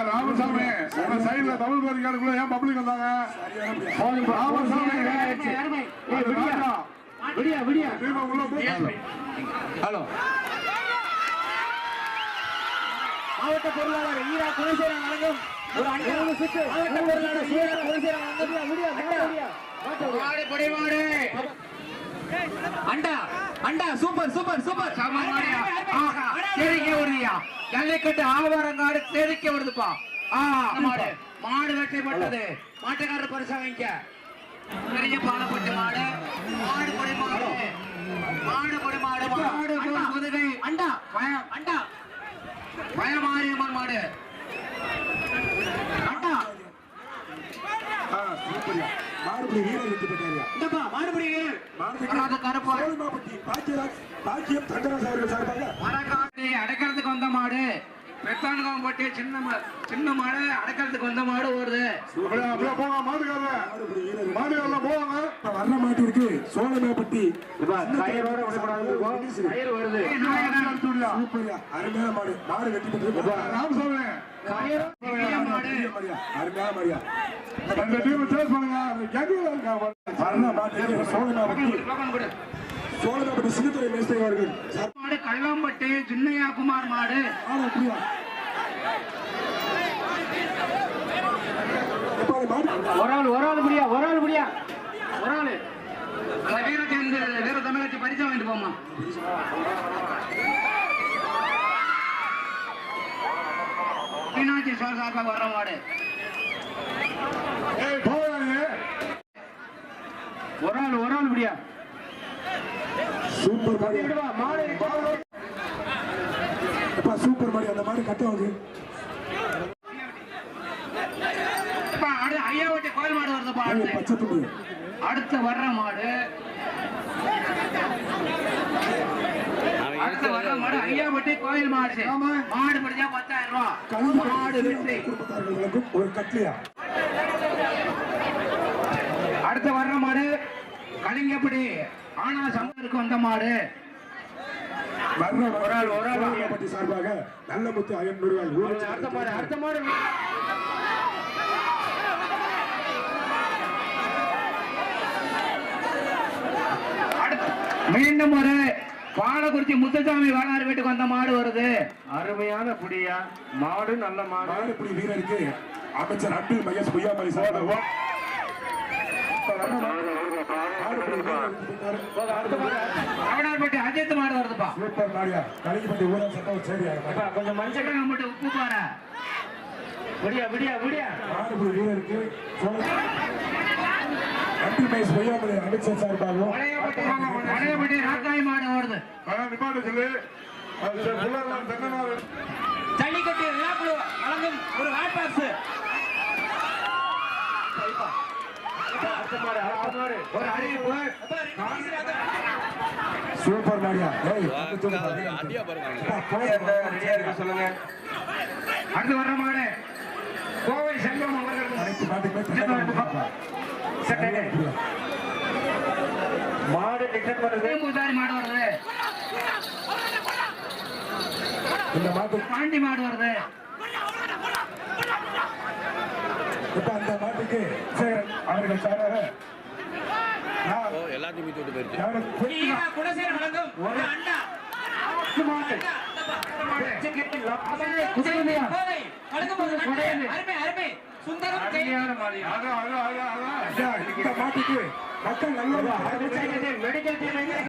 ராமசாமி சைடுல தமிழ் பேருக்குள்ள ஏன் பப்ளிக் வந்தாங்க? ராமசாமி ஹலோ மாவட்ட பொருளாளர் ஈரா குணசேகரன் வழங்கும் ஒரு அஞ்சு சுற்று மாவட்ட பொருளாளர் ஈரா குணசேகரன் அண்டா அண்டா super super super Jallikattu Avarangadu சேதிக்க வருதுப்பா. மாடு மாடு வெட்டப்பட்டது. மாட்டுக்காரர் பரிசா வைக்க பெரிய பாலப்பட்டு மாடு மாடு கொடி மாடு மாடு கொடி மாடு மாடு முதுகை அண்டா அண்டா பயமாரியம்மன் மாடு அண்டா மாறுபடி வீரர் வெற்றி பெற்றாரியா? இந்தப்பா மாறுபடி வீரர் பாக்கியம் தங்கராஜ் அவர்கள் சார்பாக அடக்கிறதுக்கு வந்த மாடு பெத்தானுகம் போட்டு சின்ன மாடு அடக்கிறதுக்கு வந்த மாடு ஓடுது. போங்க மாடுகாரல போவாங்க. வர்ற மாட்டிற்கு சோழமேப்பட்டி கயிறோட வருது. அருமையான மாடு மாடு வெற்றி பெற்று ராமசாமி அருமையான மாடியா அந்த டீம் சேஸ் பண்ணுங்க. வர்ற மாட்டிற்கு சோழமேப்பட்டி சின்னத்துறை மேஸ்திரி அவர்கள் மாடு கள்ளம்பட்டி சின்னையா குமார் மாடு ஒரு ஆள் முடியா வீர தமிழகத்தை பரிசா வாங்கிட்டு போமா. மீனாட்சி சார்பாக வர்ற மாடு ஒரு ஆள் முடியா சூப்பர் மாடு சூப்பர் மாடு அந்த மாடு கட்டுவாங்க. ஐயாவட்டி கோயில் மாடு வருதுப்பா. அடுத்து வர்ற மாடு ஐயாவட்டி கோயில் மாடு மாடு முடிஞ்சா 10,000 ரூபாய் மாடு வெற்றி. ஒரு கட்லியா அடுத்து வர்ற மாடு கலிங்கப்படி ஆனா சம்பருக்கு வந்த மாடு சார்பாக நல்ல முத்து 500 ரூபாய். அடுத்த மாடு மீண்டும் ஒரு பாலக்குறிச்சி முத்துசாமி வாழாறு வீட்டுக்கு வந்த மாடு வருது. அருமையான புடியா மாடு நல்ல மாடு புடி வீரருக்கு அமைச்சர் அன்பில் மகேஷ் பொய்யாமலை சார் அஜித் மாடு வருதுப்பா. சூப்பர் மாடியா கலிங்கப்பட்டி ஊரா சட்டம் சரியா கொஞ்சம் மஞ்சள் மட்டும் உப்பு பாரு. மாடுபுடி வீரருக்கு அன்பில் மகேஷ் பொய்யாமலை அமைச்சர் சார்பாகவும் ராக்காய் மாடு வருது. ஜல்லிக்கட்டு விழாக்குழு வழங்கும் ஒரு ஹாட் பாக்ஸ். ஒரு அறிவிப்பு சூப்பர் மாடியா சொல்லுங்க. அடுத்து வர்ற மாடு கோவை செல்வம் அவர்கள் மாடு டிக்கெட் வருது. மாடு வருது. இந்த மாட்டு பாண்டி மாடு வருது. அந்த மாட்டுக்கு அவர்கள் சாராக எல்லாத்தையும் விட்டு போயிடுச்சு. ஒரு அண்டா இந்த மாட்டுக்கு மக்கள் நல்ல